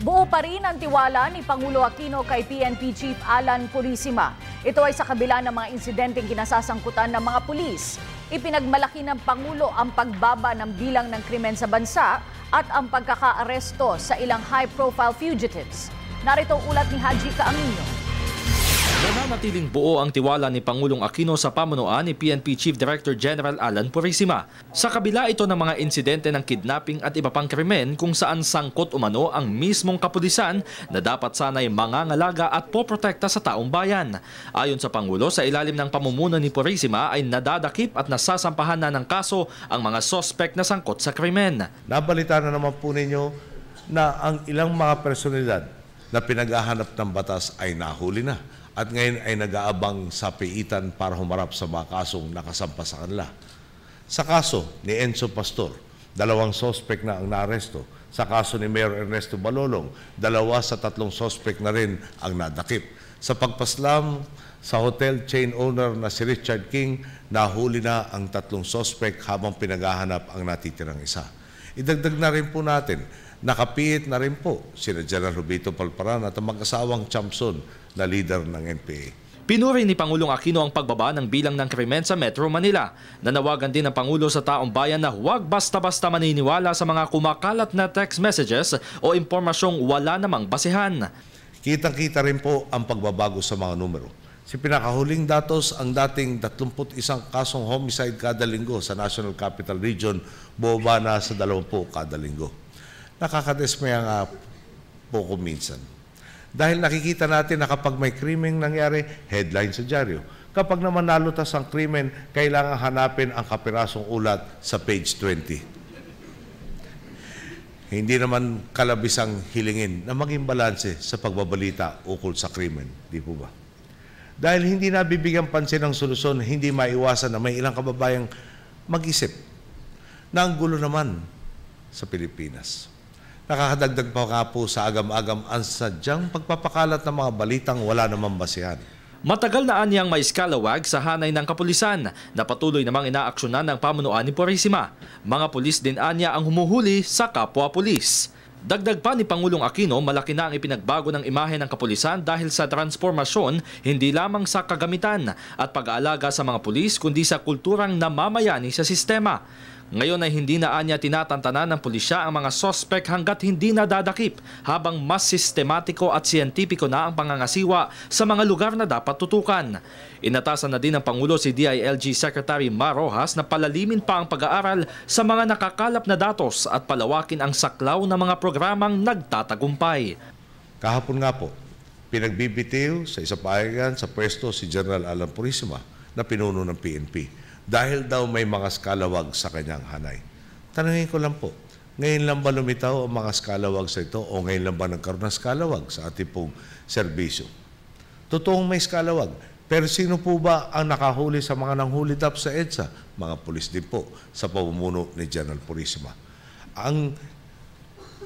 Buo pa rin ang tiwala ni Pangulo Aquino kay PNP Chief Alan Purisima. Ito ay sa kabila ng mga insidenteng kinasasangkutan ng mga pulis. Ipinagmalaki ng Pangulo ang pagbaba ng bilang ng krimen sa bansa at ang pagkakaaresto sa ilang high-profile fugitives. Narito ang ulat ni Haji Caaminio. Nananatiling buo ang tiwala ni Pangulong Aquino sa pamunuan ni PNP Chief Director General Alan Purisima. Sa kabila ito ng mga insidente ng kidnapping at iba pang krimen kung saan sangkot umano ang mismong kapulisan na dapat sanay mangangalaga at poprotekta sa taong bayan. Ayon sa Pangulo, sa ilalim ng pamumuno ni Purisima ay nadadakip at nasasampahan na ng kaso ang mga sospek na sangkot sa krimen. Nabalita na naman po ninyo na ang ilang mga personalidad na pinaghahanap ng batas ay nahuli na. At ngayon ay nag-aabang sa piitan para humarap sa mga kasong nakasampa sa kanila. Sa kaso ni Enzo Pastor, 2 sospek na ang naaresto. Sa kaso ni Mayor Ernesto Balolong, 2 sa 3 sospek na rin ang nadakip. Sa pagpaslam sa hotel chain owner na si Richard King, nahuli na ang 3 sospek habang pinaghahanap ang natitirang isa. Idagdag na rin po natin, nakapiit na rin po sina General Rubito Palparan at ang mag-asawang Champson na leader ng NPA. Pinuri ni Pangulong Aquino ang pagbaba ng bilang ng krimen sa Metro Manila. Nanawagan din ng Pangulo sa taong bayan na huwag basta-basta maniniwala sa mga kumakalat na text messages o impormasyong wala namang basehan. Kitang-kita rin po ang pagbabago sa mga numero. Si pinakahuling datos, ang dating 31 kasong homicide kada linggo sa National Capital Region, bumaba na sa 20 kada linggo. Nakakadesmaya nga po kung minsan. Dahil nakikita natin na kapag may krimeng nangyari, headline sa dyaryo. Kapag naman nalutas ang krimen, kailangan hanapin ang kapirasong ulat sa page 20. Hindi naman kalabisang hilingin na maging balanse sa pagbabalita ukol sa krimen. Di po ba? Dahil hindi nabibigyan pansin ng solusyon, hindi maiwasan na may ilang kababayang mag-isip na ang gulo naman sa Pilipinas. Nakakadagdag pa nga po sa agam-agam ang sadyang pagpapakalat ng mga balitang wala namang basehan. Matagal na anyang may skalawag sa hanay ng kapulisan na patuloy namang inaaksyonan ng pamunuan ni Purisima. Mga pulis din anya ang humuhuli sa kapwa-pulis. Dagdag pa ni Pangulong Aquino, malaki na ang ipinagbago ng imahe ng kapulisan dahil sa transformasyon hindi lamang sa kagamitan at pag-aalaga sa mga pulis kundi sa kulturang namamayani sa sistema. Ngayon ay hindi na anya tinatantanan ng pulisya ang mga sospek hanggat hindi nadadakip habang mas sistematiko at siyentipiko na ang pangangasiwa sa mga lugar na dapat tutukan. Inatasan na din ng Pangulo si DILG Secretary Mar Rojas na palalimin pa ang pag-aaral sa mga nakakalap na datos at palawakin ang saklaw ng mga programang nagtatagumpay. Kahapon nga po, pinagbibitiw sa isa pahayagan sa pwesto si General Alan Purisima na pinuno ng PNP. Dahil daw may mga skalawag sa kanyang hanay. Tanungin ko lang po, ngayon lang ba lumitaw ang mga skalawag sa ito o ngayon lang ba nagkaroon ng skalawag sa ating pong serbisyo? Totoong may skalawag, pero sino po ba ang nakahuli sa mga nanghulitap sa EDSA? Mga pulis din po sa pamumuno ni General Purisima. Ang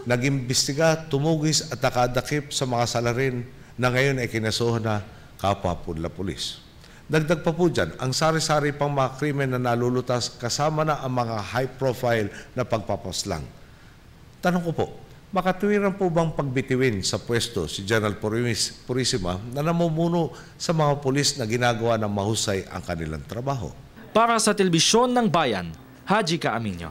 nag-imbestiga, tumugis at nakadakip sa mga salarin na ngayon ay kinasuhan na kapwa-punla pulis. Dagdag pa po dyan, ang sari-sari pang mga krimen na nalulutas kasama na ang mga high-profile na pagpapaslang. Tanong ko po, makatwiran po bang pagbitiwin sa pwesto si General Purisima na namumuno sa mga pulis na ginagawa ng mahusay ang kanilang trabaho? Para sa Telebisyon ng Bayan, Haji Caaminio.